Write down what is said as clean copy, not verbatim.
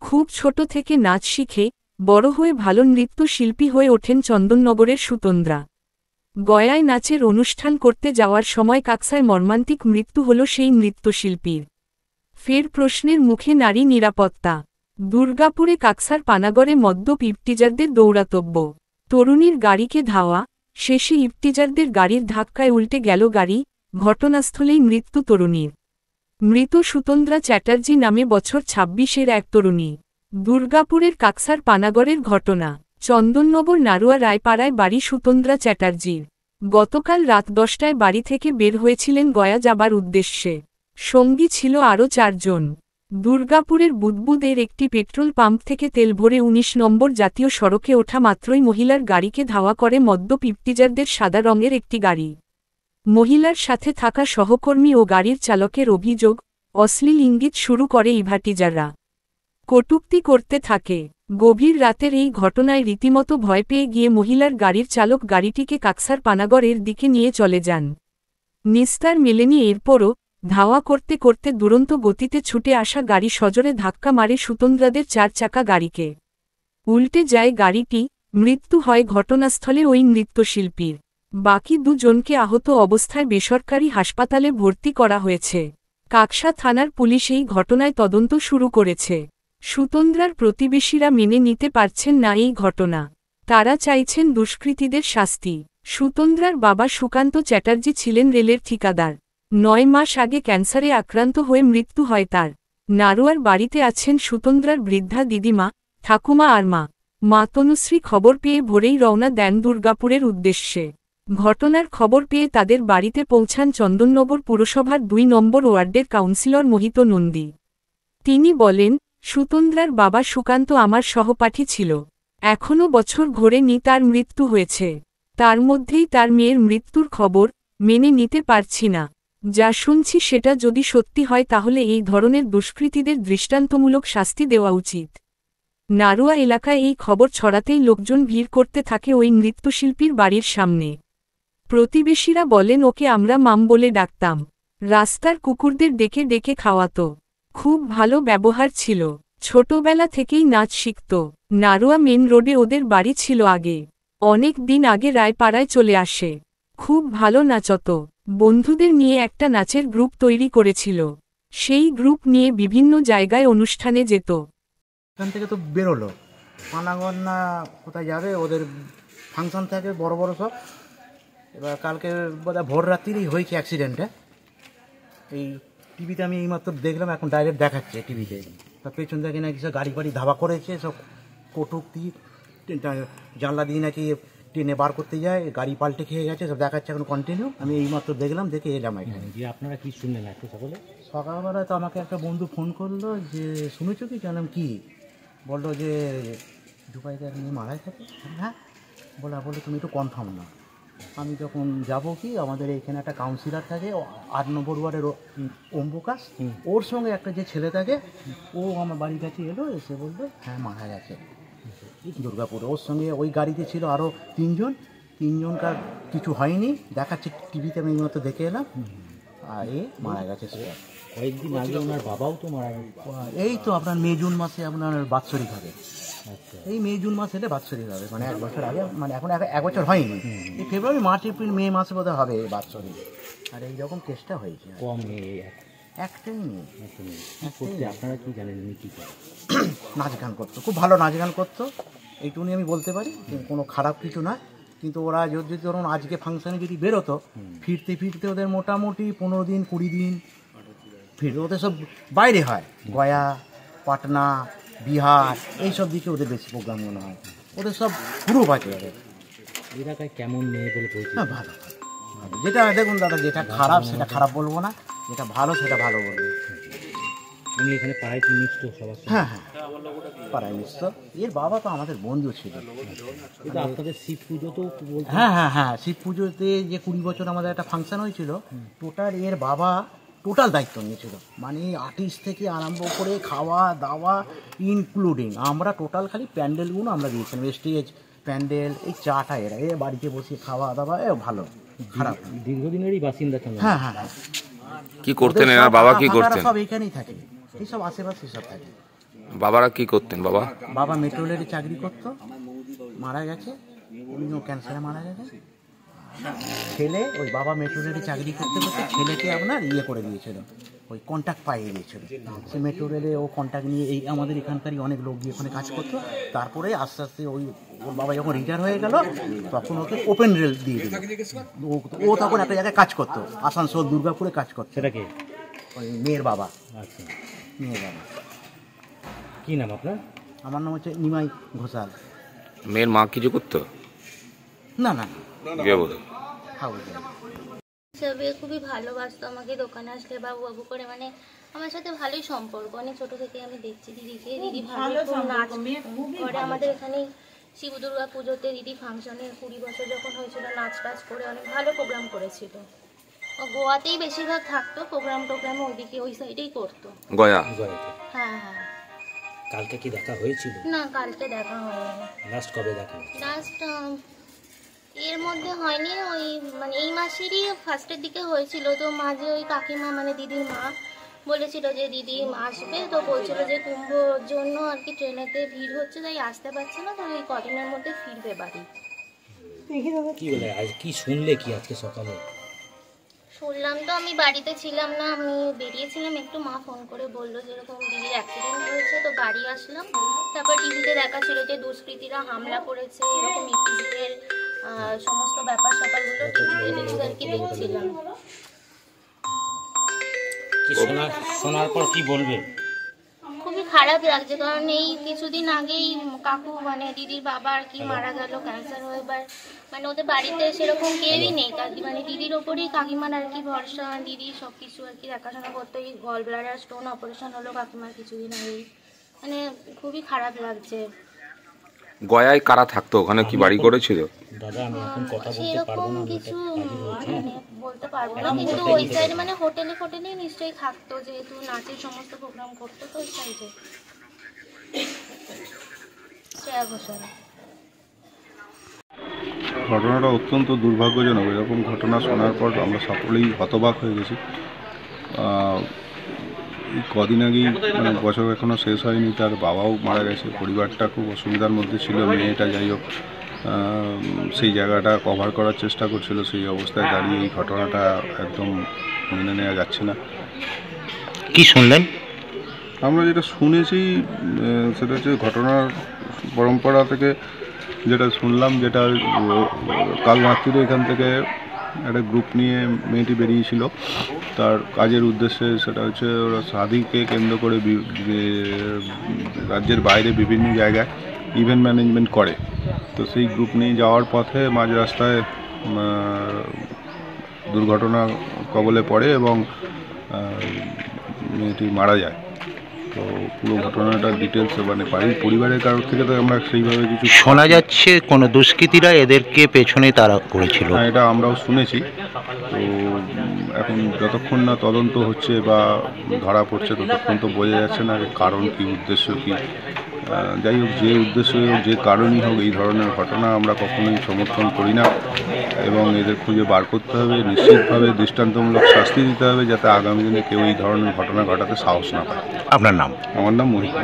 খুব ছোট থেকে নাচ শিখে বড় হয়ে ভালো নৃত্যশিল্পী হয়ে ওঠেন চন্দননগরের সুতন্দ্রা। গয়ায় নাচের অনুষ্ঠান করতে যাওয়ার সময় কাকসায় মর্মান্তিক মৃত্যু হল সেই নৃত্যশিল্পীর। ফের প্রশ্নের মুখে নারী নিরাপত্তা। দুর্গাপুরে কাকসার পানাগড়ে মদ্যপ ইফতিজারদের দৌরাতব্য। তরুণীর গাড়িকে ধাওয়া, শেষে ইফতিজারদের গাড়ির ধাক্কায় উল্টে গেল গাড়ি, ঘটনাস্থলেই মৃত্যু তরুণীর। মৃত সুতন্দ্রা চ্যাটার্জি নামে বছর ২৬-এর এক তরুণী। দুর্গাপুরের কাকসার পানাগড়ের ঘটনা। চন্দননগর নারুয়া রায়পাড়ায় বাড়ি সুতন্দ্রা চ্যাটার্জির। গতকাল রাত ১০টায় বাড়ি থেকে বের হয়েছিলেন গয়া যাবার উদ্দেশ্যে। সঙ্গী ছিল আরও ৪ জন। দুর্গাপুরের বুদবুদের একটি পেট্রোল পাম্প থেকে তেল ভরে ১৯ নম্বর জাতীয় সড়কে ওঠা মাত্রই মহিলার গাড়িকে ধাওয়া করে মদ্যপ ইফতিজারদের সাদা রঙের একটি গাড়ি। মহিলার সাথে থাকা সহকর্মী ও গাড়ির চালকের অভিযোগ, অশ্লীল ইঙ্গিত শুরু করে ইভতিজাররা। কটূক্তি করতে থাকে। গভীর রাতের এই ঘটনায় রীতিমতো ভয় পেয়ে গিয়ে মহিলার গাড়ির চালক গাড়িটিকে কাকসার পানাগড়ের দিকে নিয়ে চলে যান। নিস্তার মেলেনি এরপরও, ধাওয়া করতে করতে দুরন্ত গতিতে ছুটে আসা গাড়ি সজোরে ধাক্কা মারে সুতন্দ্রাদের ৪ চাকা গাড়িকে। উল্টে যায় গাড়িটি, মৃত্যু হয় ঘটনাস্থলে ওই নৃত্যশিল্পীর। বাকি ২ জনকে আহত অবস্থায় বেসরকারি হাসপাতালে ভর্তি করা হয়েছে। কাকসা থানার পুলিশ এই ঘটনায় তদন্ত শুরু করেছে। সুতন্দ্রার প্রতিবেশীরা মেনে নিতে পারছেন না এই ঘটনা। তারা চাইছেন দুষ্কৃতীদের শাস্তি। সুতন্দ্রার বাবা সুকান্ত চ্যাটার্জি ছিলেন রেলের ঠিকাদার। ৯ মাস আগে ক্যান্সারে আক্রান্ত হয়ে মৃত্যু হয় তার। নারুয়ার বাড়িতে আছেন সুতন্দ্রার বৃদ্ধা দিদিমা, ঠাকুমা আর মা তনুশ্রী। খবর পেয়ে ভোরেই রওনা দেন দুর্গাপুরের উদ্দেশ্যে। ঘটনার খবর পেয়ে তাদের বাড়িতে পৌঁছান চন্দননগর পুরসভার ২ নম্বর ওয়ার্ডের কাউন্সিলর মোহিত নন্দী। তিনি বলেন, সুতন্দ্রার বাবা সুকান্ত আমার সহপাঠী ছিল। এখনও বছর ঘোরেনি তার মৃত্যু হয়েছে। তার মধ্যেই তার মেয়ের মৃত্যুর খবর, মেনে নিতে পারছি না। যা শুনছি সেটা যদি সত্যি হয় তাহলে এই ধরনের দুষ্কৃতীদের দৃষ্টান্তমূলক শাস্তি দেওয়া উচিত। নারুয়া এলাকায় এই খবর ছড়াতেই লোকজন ভিড় করতে থাকে ওই নৃত্যশিল্পীর বাড়ির সামনে। প্রতিবেশীরা বলেন ওকে আমরা মাম বলে ডাকতাম। রাস্তার কুকুরদের ডেকে ডেকে খাওয়াতো। খুব ভালো ব্যবহার ছিল। ছোটবেলা থেকেই নাচ শিখত। নারুয়া মেন রোডে ওদের বাড়ি ছিল আগে। অনেক দিন আগে রায়পাড়ায় চলে আসে। খুব ভালো নাচত। বন্ধুদের নিয়ে একটা নাচের গ্রুপ তৈরি করেছিল। সেই গ্রুপ নিয়ে বিভিন্ন জায়গায় অনুষ্ঠানে যেত। এখান থেকে তো বেরোলো, পানাগড় না কোথায় যাবে, ওদের ফাংশন থাকে বড় বড় সব। এবার কালকে বোধহয় ভোর রাত্রিরই হয়েছে অ্যাক্সিডেন্টে। এই টিভিতে আমি এইমাত্র দেখলাম, এখন ডাইরেক্ট দেখাচ্ছে টিভিতে। তার পেছন থেকে নাকি সব গাড়ি ফাড়ি ধাওয়া করেছে, সব কটূক্তি, জানলা দিয়ে নাকি ট্রেনে বার করতে যায়, গাড়ি পাল্টে খেয়ে গেছে, সব দেখাচ্ছে এখন কন্টিনিউ। আমি এইমাত্র দেখলাম, দেখে এলাম এখানে। যে আপনারা কি শুনলেন একটু সকলে? সকালবেলায় তো আমাকে একটা বন্ধু ফোন করলো যে শুনেছো কি? জানাম কি? বললো যে দুবাইতে নিয়ে মারাই থাকে। হ্যাঁ বললো তুমি একটু কনফার্ম না। আমি যখন যাব কি, আমাদের এখানে একটা কাউন্সিলর থাকে ৮ নম্বর ওয়ার্ডের ওম প্রকাশ, ওর সঙ্গে একটা যে ছেলে থাকে, ও আমার বাড়ির কাছে এলো, এসে বললো হ্যাঁ মারা গেছে দুর্গাপুরে। ওর সঙ্গে ওই গাড়িতে ছিল আরও ৩ জন। ৩ জনকার কিছু হয়নি, দেখাচ্ছে টিভিতে, আমি এই মতো দেখে এলাম। আর এ মারা গেছে। কয়েকদিন আগে ওনার বাবাও তো মারা গেছে। এই তো আপনার মে জুন মাসে আপনার বাৎসরিক হবে। এই মে জুন মাস এলে বাৎসরিক হবে, মানে 1 বছর আগে, মানে এখন 1 বছর হয়নি। এই ফেব্রুয়ারি মার্চ এপ্রিল মে মাসে বোধহয় হবে এই বাৎসরিক। আর এইরকম কেসটা হয়েছে। কম একটাই মেয়ে। আপনারা কি জানেন উনি কী করে? নাচ গান করতো, খুব ভালো নাচ গান করতো, এইটুকুনি আমি বলতে পারি। কোনো খারাপ কিছু না। কিন্তু ওরা যদি ধরুন আজকে ফাংশানে যদি বেরোতো, ফিরতে ফিরতে ওদের মোটামুটি 15 দিন 20 দিন ফিরতে। ওদের সব বাইরে হয়, গয়া, পাটনা, বিহার, এইসব দিকে ওদের বেশি প্রোগ্রাম মনে হয়। ওদের সব গ্রুপ আছে ওদের। এলাকায় কেমন মেয়ে বলে বলছি? হ্যাঁ ভালো ভালো। যেটা দেখুন দাদা, যেটা খারাপ সেটা খারাপ বলবো না, যেটা ভালো সেটা ভালো বলবো। উনি এখানে পাড়ায় কি মিশতো সবার? হ্যাঁ হ্যাঁ, পাড়ায় মিশতো। এর বাবা তো আমাদের বন্ধু ছিল। কিন্তু আপনাদের শিব পুজো তো? হ্যাঁ হ্যাঁ হ্যাঁ, শিব পুজোতে যে 20 বছর আমাদের একটা ফাংশন হয়েছিল, টোটাল এর বাবা টোটাল দায়িত্ব নিয়েছিল। মানে আর্টিস্ট থেকে আরম্ভ করে খাওয়া দাওয়া ইনক্লুডিং, আমরা টোটাল খালি প্যান্ডেলগুলো আমরা দিয়েছিলাম, স্টেজ প্যান্ডেল, এই চাটা এরা এ বাড়িতে বসে খাওয়া দাওয়া, এ ভালো খারাপ। দীর্ঘদিনেরই বাসিন্দা। হ্যাঁ হ্যাঁ হ্যাঁ। কি করতেন এরা? বাবা কি করতেন? সব এখানেই থাকে, এইসব আশেপাশে সব থাকে। বাবারা কি করতেন বাবা? বাবা মেট্রো রেলে চাকরি করতো, মারা গেছে, উনিও ক্যান্সারে মারা গেছে। ছেলে ওই বাবা মেট্রো রেলে চাকরি করতে করতে ছেলেকে আপনার ইয়ে করে দিয়েছিল, ওই কন্ট্যাক্ট পাইয়ে দিয়েছিল। সে মেট্রো রেলে ও কন্ট্যাক্ট নিয়ে এই আমাদের এখানকারই অনেক লোক গিয়ে ওখানে কাজ করতো। তারপরে আস্তে আস্তে ওই ওর বাবা যখন রিটায়ার হয়ে গেল তখন ওকে ওপেন রেল দিয়ে দিল। ও তখন একটা জায়গায় কাজ করতো, আসানসোল দুর্গাপুরে কাজ করতো। সেটাকে ওই মেয়ের বাবা, আচ্ছা, মেয়ের বাবা। কি নাম আপনার? আমার নাম হচ্ছে নিমাই ঘোষাল। মেয়ের মা কিছু করতো? না না কে বলতো? হাউস হিসাবে খুবই ভালোবাসতো আমাকে, দোকানে আসলে বাবু বাবু করে, মানে আমার সাথে ভালোই সম্পর্ক। অনেক ছোট থেকে আমি দেখছি দিদিকে, দিদি ভালো খুব নাচ করে। আমাদের এখানেই শিব দুর্গা পুজোতে দিদি ফাংশনে 20 বছর যখন হয়েছিল নাচ টাচ করে অনেক ভালো প্রোগ্রাম করেছিল। ও গোয়াতেই বেশিরভাগ থাকতো, প্রোগ্রামে ওইদিকে ওই সাইডেই করতো। গয়া? হ্যাঁ হ্যাঁ। কালকে কি দেখা হয়েছিল? না কালকে দেখা হয়নি। লাস্ট কবে দেখা? লাস্ট এর মধ্যে হয়নি, ওই মানে এই মাসেরই ফার্স্টের দিকে হয়েছিল। তো মাঝে ওই কাকিমা মানে দিদির মা বলেছিল যে দিদি আসবে, তো বলছিল যে কুম্ভর জন্য আর কি ট্রেনেতে ভিড় হচ্ছে তাই আসতে পারছে না, তো ওই কদিনের মধ্যে ফিরবে বাড়ি। কি বলে আজ কি শুনলে কি আজকে সকালে? শুনলাম তো আমি বাড়িতে ছিলাম না, আমি বেরিয়েছিলাম একটু, মা ফোন করে বললো যেরকম দিদির অ্যাক্সিডেন্ট হয়েছে, তো বাড়ি আসলাম। তারপর টিভিতে দেখা ছিল যে দুষ্কৃতীরা হামলা করেছে, এরকম ইপিজির সমস্ত ব্যাপার স্যাপারগুলো টিভিতে নিউজ আর কি দেখছিলাম। কি শোনার পর কি বলবে? খুবই খারাপ লাগছে, কারণ এই কিছুদিন আগেই কাকু মানে দিদির বাবা আর কি মারা গেল ক্যান্সার হয়ে। এবার মানে ওদের বাড়িতে সেরকম কেউই নেই, মানে দিদির ওপরেই কাকিমার আর কি ভরসা। দিদি সব কিছু আর কি দেখাশোনা করতো। এই গল ব্লাডার স্টোন অপারেশন হলো কাকিমার কিছুদিন আগেই, মানে খুবই খারাপ লাগছে। গয়ায় কারা থাকতো? ওখানে কি বাড়ি করেছিল? দাদা আমি এখন কথা বলতে পারবো সেরকম না, কিছু মানে বলতে পারবো না, কিন্তু ওই সাইডে মানে হোটেলে নিশ্চয়ই থাকতো, যেহেতু নাচের সমস্ত প্রোগ্রাম করতো, তো ওই সাইডে। শ্রেয়া ঘোষাল। ঘটনাটা অত্যন্ত দুর্ভাগ্যজনক। এরকম ঘটনা শোনার পর আমরা সকলেই হতবাক হয়ে গেছি। এই কদিন আগেই মানে বছর এখনও শেষ হয়নি, তার বাবাও মারা গেছে। পরিবারটা খুব অসুবিধার মধ্যে ছিল। মেয়েটা যাই হোক সেই জায়গাটা কভার করার চেষ্টা করছিল, সেই অবস্থায় দাঁড়িয়ে এই ঘটনাটা একদম মেনে নেওয়া যাচ্ছে না। কি শুনলেন? আমরা যেটা শুনেছি সেটা হচ্ছে ঘটনার পরম্পরা থেকে যেটা শুনলাম, যেটা কাল রাত্রিরে এখান থেকে একটা গ্রুপ নিয়ে মেয়েটি বেরিয়েছিল তার কাজের উদ্দেশ্যে। সেটা হচ্ছে ওরা শাদিকে কেন্দ্র করে রাজ্যের বাইরে বিভিন্ন জায়গায় ইভেন্ট ম্যানেজমেন্ট করে। তো সেই গ্রুপ নিয়ে যাওয়ার পথে মাঝ রাস্তায় দুর্ঘটনা কবলে পড়ে এবং মেয়েটি মারা যায়। তো পুরো ঘটনাটার ডিটেলস মানে পরিবারের কারোর থেকে তো আমরা সেইভাবে কিছু শোনা যাচ্ছে কোনো দুষ্কৃতীরা এদেরকে পেছনে তাড়া করেছিল। হ্যাঁ, এটা আমরাও শুনেছি। তো এখন যতক্ষণ না তদন্ত হচ্ছে বা ধরা পড়ছে ততক্ষণ তো বোঝা যাচ্ছে না কারণ কি, উদ্দেশ্য কি। যাই হোক, যে উদ্দেশ্য হোক, যে কারণই হোক, এই ধরনের ঘটনা আমরা কখনোই সমর্থন করি না এবং এদের খুঁজে বার করতে হবে। নিশ্চিতভাবে দৃষ্টান্তমূলক শাস্তি দিতে হবে যাতে আগামী দিনে কেউ এই ধরনের ঘটনা ঘটাতে সাহস না পায়। আপনার নাম? আমার নাম মোহিত।